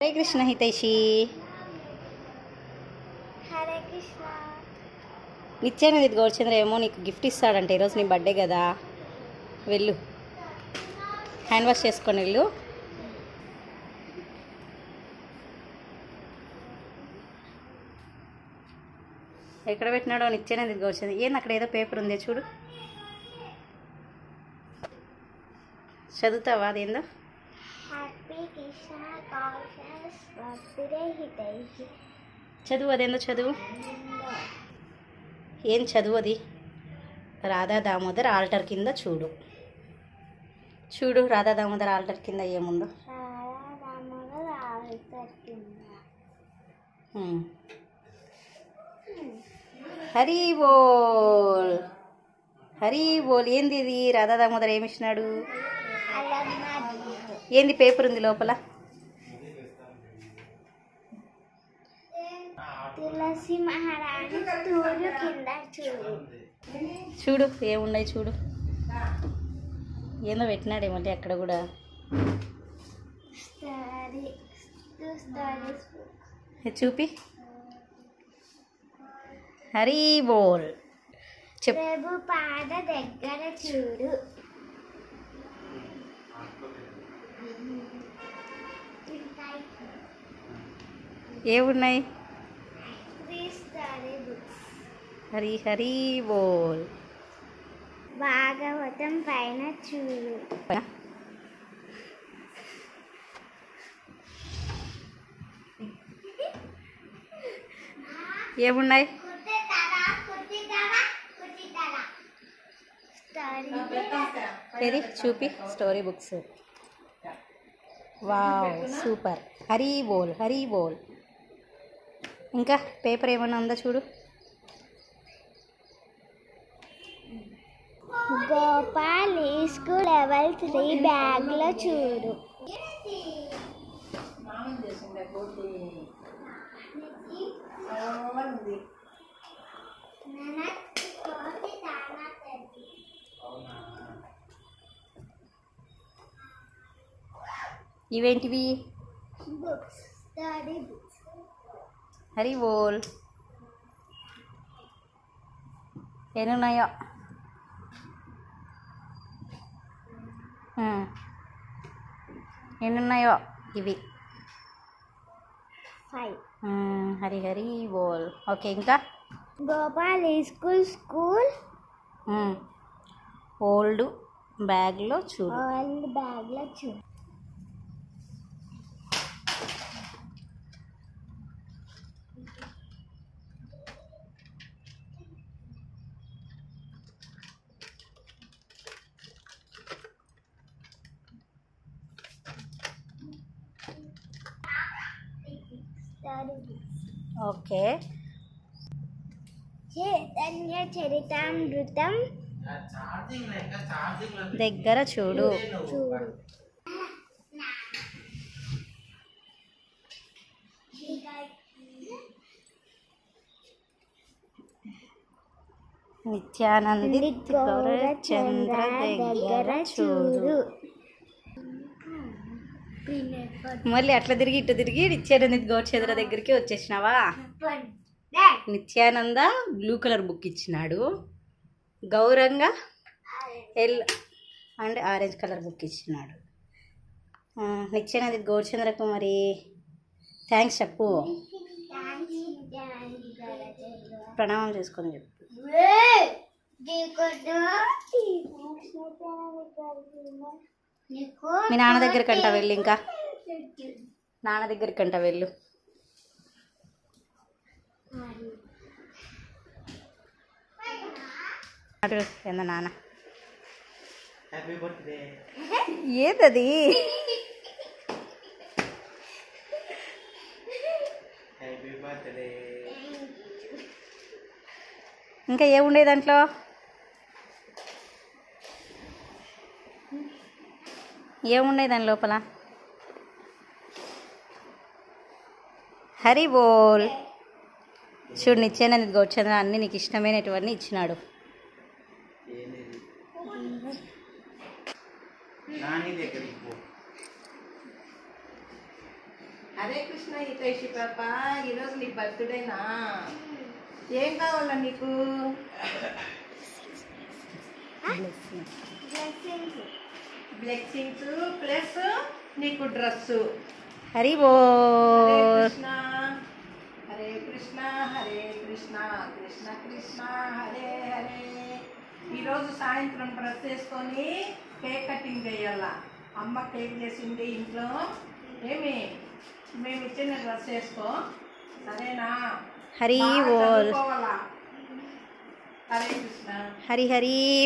హరే కృష్ణ హితైషి. హరే కృష్ణ. నిత్యానంద్ గౌరచంద్ర ఏమో నీకు గిఫ్ట్ ఇస్తాడంటే ఈరోజు నీ బర్త్డే కదా, వెళ్ళు హ్యాండ్ వాష్ చేసుకొని వెళ్ళు. ఎక్కడ పెట్టినాడో నిత్యానంద్ గౌరచంద్ర. ఏంది అక్కడ ఏదో పేపర్ ఉంది చూడు, చదువుతావా అదేందో? Happy Krishna conference birthday Hitaishi. చదువు అదేందో చదువు. ఏం చదువు అది? రాధా దామోదర్ ఆల్టర్ కింద చూడు, చూడు రాధా దామోదర్ ఆల్టర్ కింద ఏముందో. హరి బోల్, హరి బోల్. ఏంది ఇది? రాధా దామోదర్ ఏమి ఇచ్చినాడు? ఏంది పేపర్ ఉంది లోపల? తులసి మహారాణి తూరు కింద చూడు, చూడు ఏమున్నాయి చూడు. ఏందో పెట్టినాడే మళ్ళీ అక్కడ కూడా. చూపి. హరి బోల్ చెప్పు. ప్రభు పాద దగ్గర చూడు. ఏమున్నాయి? హరి బుక్స్. హరి బోల్. భాగవతం పైన చూడు. ఏమున్నాయి? ఏది చూపి. Story books. Wow super. Hari bol, Hari bol. ఇంకా పేపర్ ఏమైనా ఉందా చూడు. గోపాల్ స్కూల్ లెవెల్ 3 బ్యాగ్లో చూడు. ఇవేంటివి? Books, study books. Hari bol. ఎన్నున్నాయో? ఎన్నున్నాయో ఇవి? 5. హరి హరి బోల్. ఓకే ఇంకా? గోపాల్ స్కూల్ ఓల్డ్ బ్యాగ్లో చూడు. ఓల్డ్ బ్యాగ్లో చూడు. ఓకే. చైతన్య చరితామృతం దగ్గర చూడు. చూడు. నిత్యానందిత్ గౌరచంద్ర దగ్గర చూడు. మళ్ళీ అట్లా తిరిగి ఇటు తిరిగి నిత్యానందిత్ గౌరచంద్ర దగ్గరికి వచ్చేసినావా? నిత్యానంద బ్లూ కలర్ బుక్ ఇచ్చినాడు, గౌరంగా అండ్ ఆరెంజ్ కలర్ బుక్ ఇచ్చినాడు. నిత్యానందిత్ గౌరచంద్రకు మరి థ్యాంక్స్ చెప్పు. ప్రణామం చేసుకొని చెప్పు. మీ నాన్న దగ్గరకంట వెళ్ళు. ఇంకా నాన్న దగ్గరకంట వెళ్ళు. అటు ఎంత నాన్న. ఏదది? ఇంకా ఏముండే దాంట్లో? ఏమున్నాయి దాని లోపల? హరి బోల్. చూడు నిత్యానంద్ గౌరచంద్ర అన్నీ నీకు ఇష్టమైనటువన్నీ ఇచ్చినాడు. హరే కృష్ణ హితైషి పాప, ఈరోజు నీ బర్త్డేనా? ఏం కావాలా నీకు? బ్లెస్సింగ్స్ ప్లస్ నీకు డ్రెస్సు. హరి హరే బోల్. కృష్ణ హరే కృష్ణ హరే కృష్ణ కృష్ణ కృష్ణ హరే హరే. ఈరోజు సాయంత్రం డ్రెస్ వేసుకొని కేక్ కటింగ్ చేయాలా. అమ్మ కేక్ చేసింది ఇంట్లో. ఏమి మేము ఇచ్చిన డ్రెస్ వేసుకో, సరేనా? హరి బాగా బోల్. చదువుకోవాలా. హరే కృష్ణ. హరి హరి